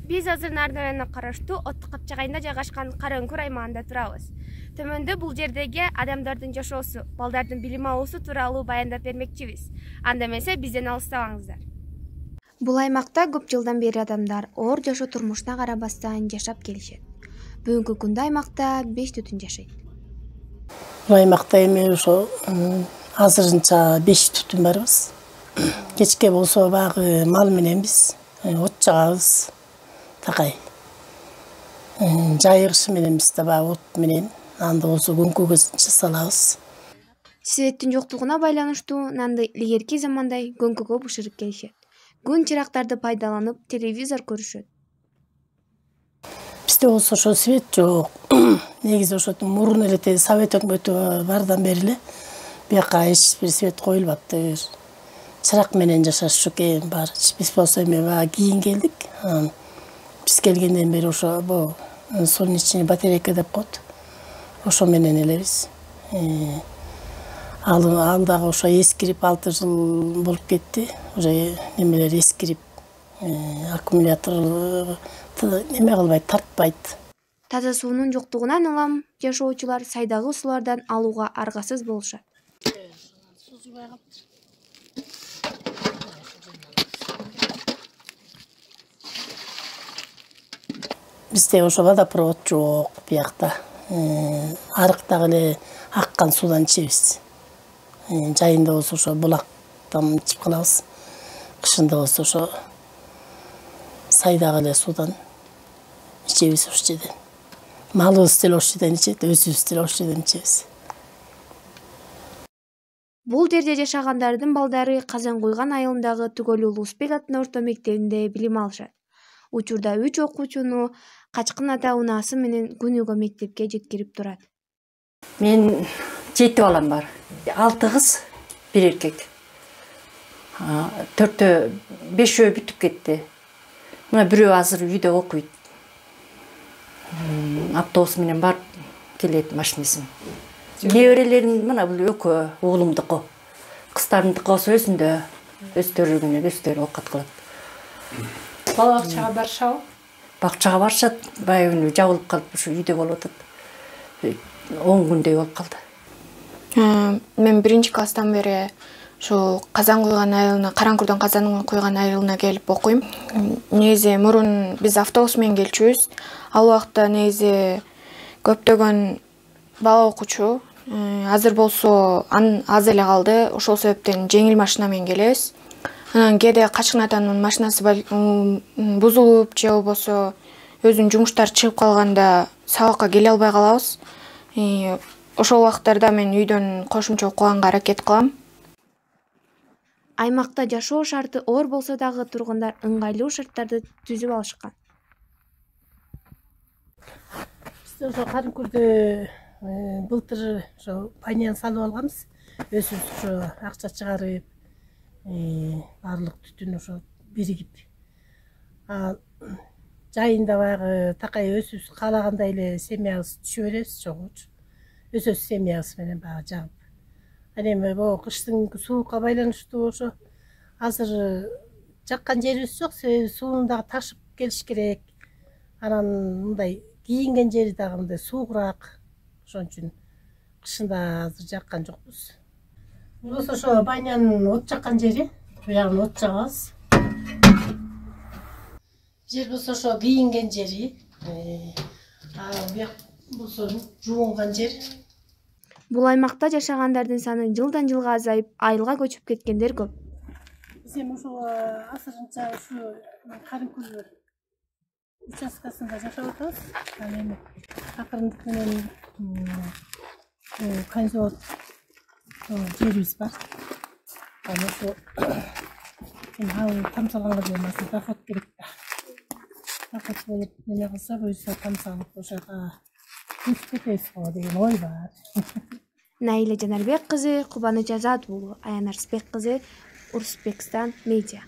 Биз азыр Нардыбайына караштуу Оттук Капчагайында жайгашкан Караөңкүр аймагында турабыз. Төмөндө бул жердеги адамдардын жашоосу, балдардын билим алуусу тууралуу баяндап бермекчибиз. Анда эмесе бизден алыстабаңыздар. Бул аймакта көп жылдан бери адамдар оор жашоо турмушуна карабастан жашап келишет. Бүгүнкү күндө аймакта 5 түтүн жашайт. Бул аймакта эми ошо азырынча 5 түтүн барбыз. Кечке болсо багы мал мененбиз, от жагабыз. Такай. Жайгышы менен биз таба от менен, анда болсо көңкөгө салабыз. Светтин жоктугуна байланыштуу нанды илгерки замандай көңкөгө бышырып келишет. Күн чырактарды пайдаланып телевизор көрүшөт. Бизде болсо ошо свет жок. Негизи ошо мурун эле Совет өкмөтү бардан бери эле бияка эч бир свет коюлбаптыр. Чырак менен жашашчу экен баары. Биз болсо эми баа кийин келдик. Биз келгенден бери ошо солнечный батарейка деп коет. Ошо менен эле биз. Ал дагы ошо эскирип 6 жыл болуп кетти. Уже немелер эскирип, аккумулятор неме кылбайт, тартпайт. Таза суунун жоктугунан улам жашоочулар сайдагы суулардан алууга аргасыз болушат. Бизде ошо водопровод жок биякта. Арыктагы эле аккан суудан ичебиз. Жайында болсо ошо булактан ичип калабыз. Кышында болсо ошо сайдагы эле суудан ичебиз ошол жерден. Малыбыз деле ошол жерден ичет, өзүбүз деле ошол жерден ичебиз. Бул жерде жашагандардын балдары Казан Куйган айылындагы Түгөл Улуусбек аттуу орто мектебинде билим алышат. Учурда 3 окуучуну Качкын ата унаасы менен күнүгө мектепке жеткирип турат. Мен 7 балам бар. 6 кыз, 1 эркек. 5 бүтүп кетти. Мына бирөө азыр үйдө окуйт. Автобус менен барып келет машинесин. Неберелерим мына бул экөө уулумдуку. Кыздардыкы болсо өзүндө, өздөрү менен өздөрү окат кылат. Бала бакчага барышабы? Бакчага барышат, баягы күнү жабылып калып ушу үйдө болуп атат. 10 күндөй болуп калды. Мен 1-класстан бери ушу Казан Куйган айылына, Караңкурдан Казан Куйган айылына келип окуйм. Негизи мурун биз автобус менен келчүбүз. Ал убакта негизи көптөгөн бала окуучу. Азыр болсо аз эле калды. Ошол себептен жеңил машина менен келебиз. Анан кээде Качкын атанын машинасы бузулуп же болбосо өзүнүн жумуштары чыгып калганда сабакка келе албай калабыз. Ошол убактарда мен үйдөн кошумча окуганга аракет кылам. Аймакта жашоо шарты оор болсо дагы тургундар ыңгайлуу шарттарды түзүп алышкан. Бизде ошо Карымкүрдө былтыр ошо банян салып алганбыз. Өзүбүз ошо акча чыгарып, барлык түтүн ошо биригип. Жайында баягы такай өзүбүз каалагандай эле семьябыз түшө беребиз, чогулчу. Өз семьябыз менен баягы жагып. Аны эми бул кыштын суукка байланыштуу ошо азыр жаккан жерибиз жок, себеби сууну дагы ташып келиш керек. Анан мындай кийинген жери дагы мындай суугураак. Ошон үчүн кышында азыр жаккан жокпуз. Болсо ошо банянын от жаккан жери, буягын от жагабыз. Жер болсо ошо кийинген жери, буяк болсо жуунган жер. Бул аймакта жашагандардын саны жылдан жылга азайып, айылга көчүп кеткендер көп. Биз эми ошол азырынча ушу Карымкүр участкасында жашап атабыз. Аны эми акырындык менен конзот жерибиз бар. Аны ошо ал тамсалганга болмаса доход керек. Доход болуп неме кылса, буюрса тамсалып ошого көчүп кетебиз го деген ой бар. Наиля Жанарбек кызы, Кубаныч Азат уулу, Аян Арсбек кызы, Урусбекстан медиа.